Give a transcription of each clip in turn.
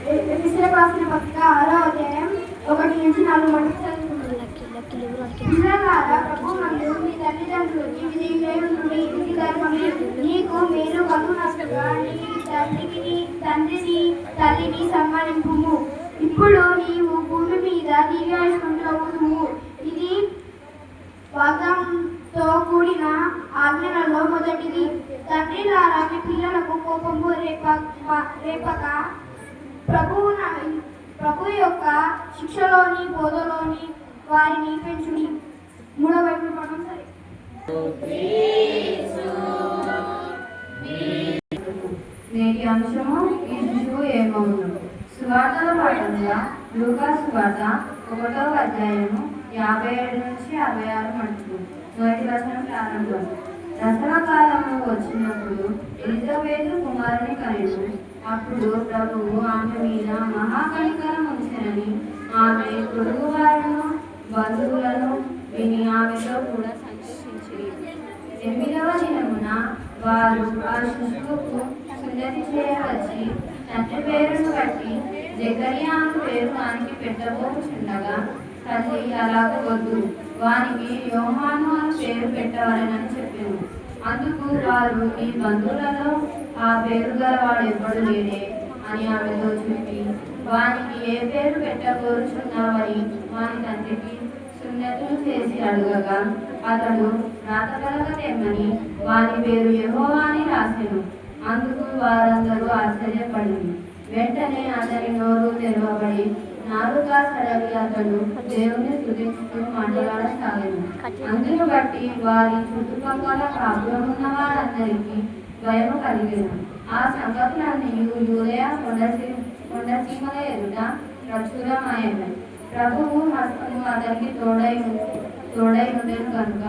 ఎఫెసీయులకు రాసిన పత్రిక 6వ అధ్యాయం 1-4 వరకు చదువుకుందాం. పిల్లలారా, ప్రభువునందు మీ తల్లిదండ్రులకి విధేయులై ఉండుడి. ఇది ధర్మమే. నీకు మేలు కలుగునట్లుగా నీ తండ్రిని తల్లిని సన్మానింపుము. ఇప్పుడు నీవు భూమి మీద దీర్ఘాయుష్మంతులవుదువు. ఇది వాగ్దానంతో కూడిన ఆజ్ఞలలో మొదటిది. తండ్రిలారా, మీ పిల్లలకు కోపము రేపక ప్రభు యొక్క శిక్షలోని బోధలోని వారిని పెంచుడి. 3వ వైపు పడడం సరే. నేటి అంశము ఈ శిశువు ఏమవును. సువార్తల పాఠంగా లూకా సువార్త 1వ అధ్యాయము 57-66 మటుకు. మొదటి వచనం ప్రారంభం. దసరా కాలము వచ్చినప్పుడు ఎలిజబెతు కుమారుని కనెను. అప్పుడు ప్రభువు ఆమె మీద మహాకనికరం ఉంచెనని ఆమె పొరుగువారును బంధువులను విని ఆమెతో కూడా సంతోషించింది. 8వ దినమున వారు ఆ శిశువుకు సున్నతి చేయవచ్చి తండ్రి పేరును బట్టి జకరియా పేరు వానికి పెట్టబోచుండగా తల్లి అలాగ వద్దు, వానికి యోహాను అని పేరు పెట్టవాలని చెప్పాను. అందుకు వారు ఈ బంధువులలో ఆ పేరు గలవాడు ఎప్పుడు లేడే అని ఆమెతో చెప్పి వానికి ఏ పేరు పెట్టబోచున్నావని వాని తండ్రికి సున్నతులు చేసి అడగగా అతడు రాతకలగ తెమ్మని వాని పేరు యెహోవా అని రాసెను. అందుకు వారందరూ ఆశ్చర్యపడింది. వెంటనే అతని నోరు తెరవబడి నాలుగా సడలి అతడు దేవుని స్తుతిస్తూ మాట్లాడసాగాను. అందును బట్టి వారి చుట్టుపక్కల కాపురమున్న వారందరికీ భయము కలిగేను. ఆ సంగతులన్నీ యూదయ కొండసీమల ఎదుట ప్రచురమయ్యాయి. ప్రభువు హస్తము అతనికి తోడై ఉండేను కనుక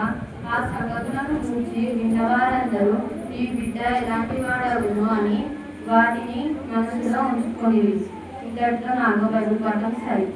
ఆ సంగతులను చూసి విన్నవారందరూ ఈ బిడ్డ ఎలాంటి వాడవును అని వాటిని మనసులో ఉంచుకొని ఇంతటితో 4వ బైబిల్ పాఠం సరి.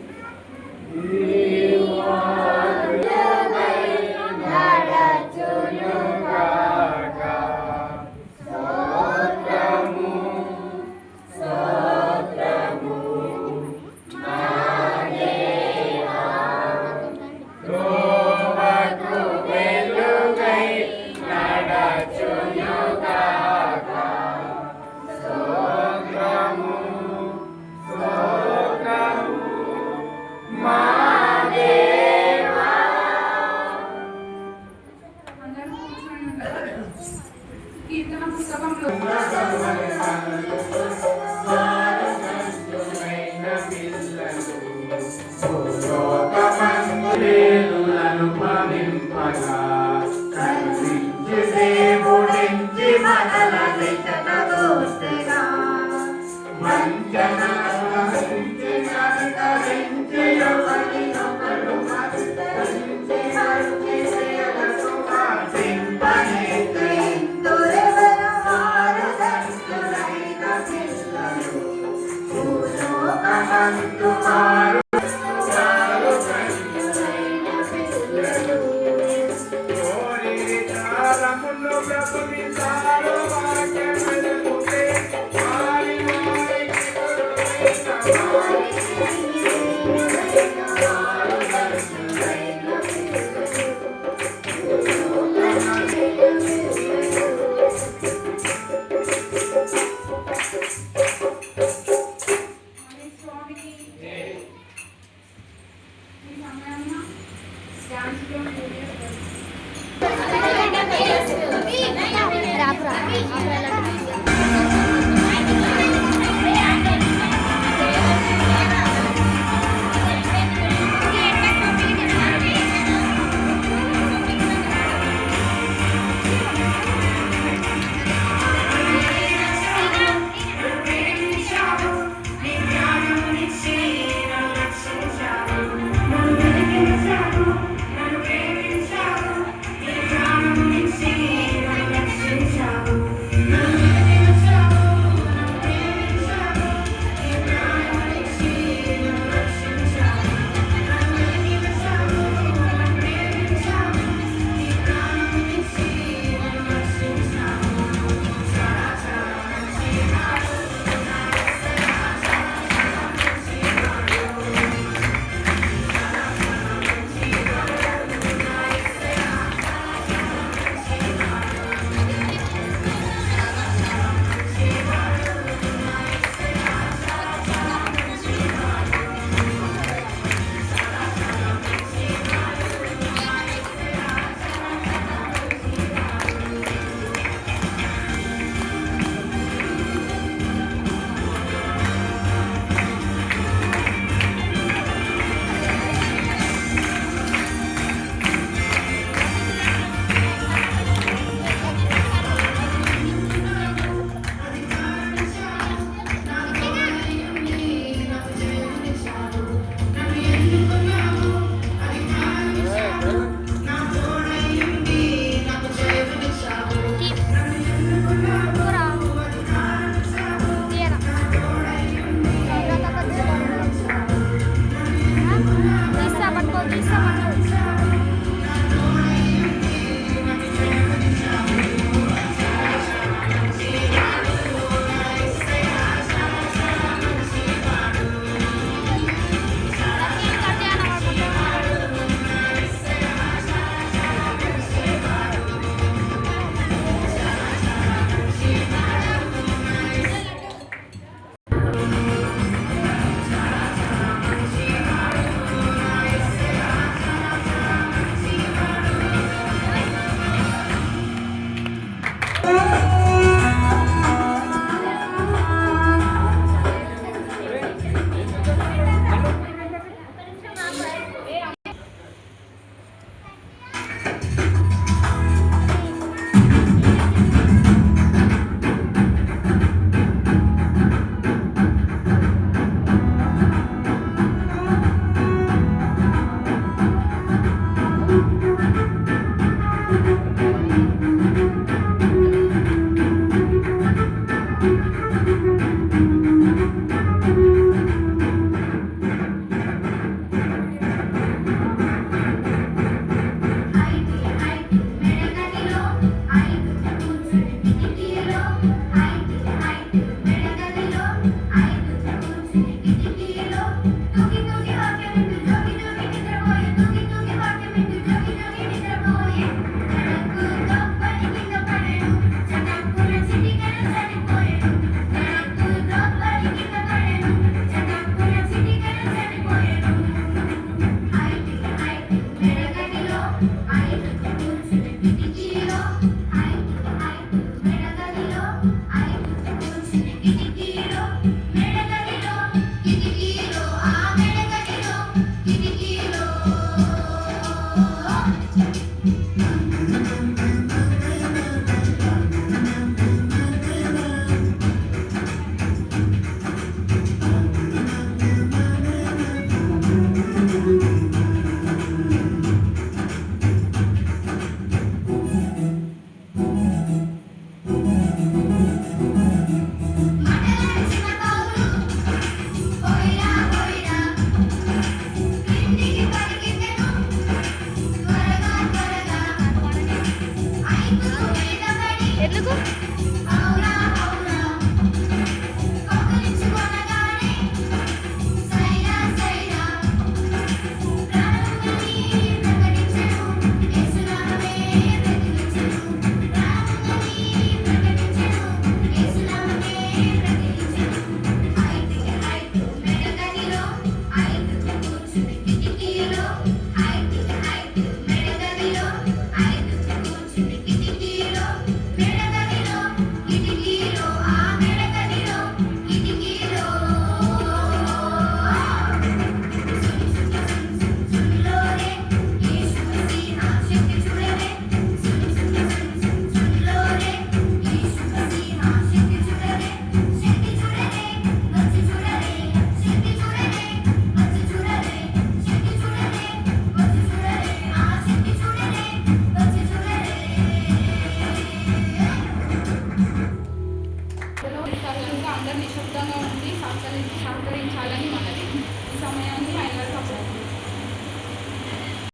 కీర్తన పుస్తకంలో